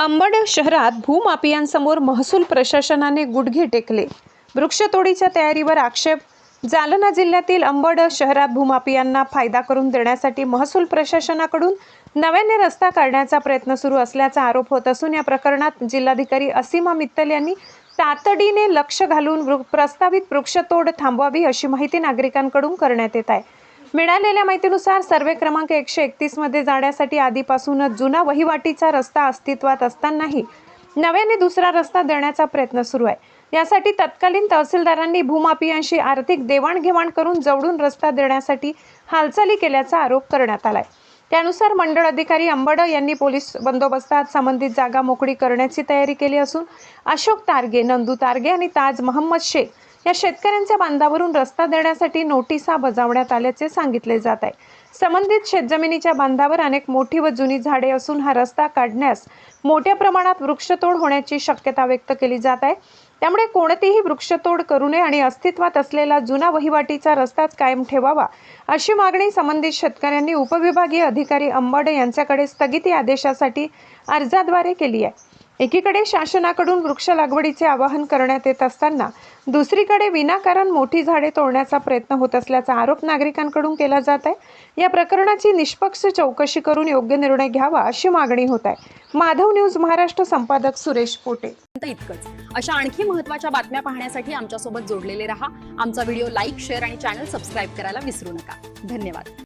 अंबड शहरात भूमाफियांसमोर महसूल प्रशासनाने गुडघे टेकले. वृक्षतोडीच्या तयारीवर आक्षेप. जालना जिल्ह्यातील अंबड शहरात भूमाफियांना फायदा करून देण्यासाठी महसूल प्रशासनाकडून नव्याने रस्ता काढण्याचा प्रयत्न सुरू असल्याचा आरोप होत असून या प्रकरणात जिल्हाधिकारी असीमा मित्तल यांनी तातडीने लक्ष घालून प्रस्तावित वृक्षतोड थांबवावी अशी माहिती नागरिकांकडून करण्यात येत आहे. मिळालेल्या माहितीनुसार सर्वे क्रमांक 131 मध्ये जाण्यासाठी आधीपासूनच जुना वहिवाटीचा रस्ता अस्तित्वात असतानाही नव्याने दुसरा रस्ता देण्याचा प्रयत्न सुरू आहे. यासाठी तत्कालीन तहसीलदारांनी भूमाफियांशी आर्थिक देवाणघेवाण करून जवळून रस्ता देण्यासाठी हालचाली केल्याचा आरोप करण्यात आलाय. त्यानुसार मंडळ अधिकारी अंबड यांनी पोलीस बंदोबस्तात संबंधित जागा मोकळी करण्याची तयारी केली असून अशोक तारगे, नंदू तारगे आणि ताज मोहम्मद शेख या शेतकऱ्यांच्या बांधावरून रस्ता देण्यासाठी नोटिसा बजावण्यात आल्याचे सांगितले जात आहे. संबंधित शेतजमिनीच्या बांधावर अनेक मोठी व जुनी झाडे असून हा रस्ता काढण्यास मोठ्या प्रमाणात वृक्षतोड होण्याची शक्यता व्यक्त केली जात आहे. त्यामुळे कोणतीही वृक्षतोड करू नये आणि अस्तित्वात असलेला जुना वहिवाटीचा रस्ताच कायम ठेवावा अशी मागणी संबंधित शेतकऱ्यांनी उपविभागीय अधिकारी अंबड यांच्याकडे स्थगिती आदेशासाठी अर्जाद्वारे केली आहे. एकीकडे शासनाकडून वृक्ष लागवडीचे आवाहन करण्यात येत असताना दुसरीकडे विनाकारण मोठी झाडे तोडण्याचा प्रयत्न होत असल्याचा आरोप नागरिकांकडून केला जात आहे. या प्रकरणाची निष्पक्ष चौकशी करून योग्य निर्णय घ्यावा अशी मागणी होत आहे. माधव न्यूज महाराष्ट्र संपादक सुरेश पोटे. इतकंच. अशा आणखी महत्त्वाच्या बातम्या पाहण्यासाठी आमच्यासोबत जोडलेले रहा. आमचा व्हिडिओ लाईक, शेअर आणि चॅनल सबस्क्राईब करायला विसरू नका. धन्यवाद.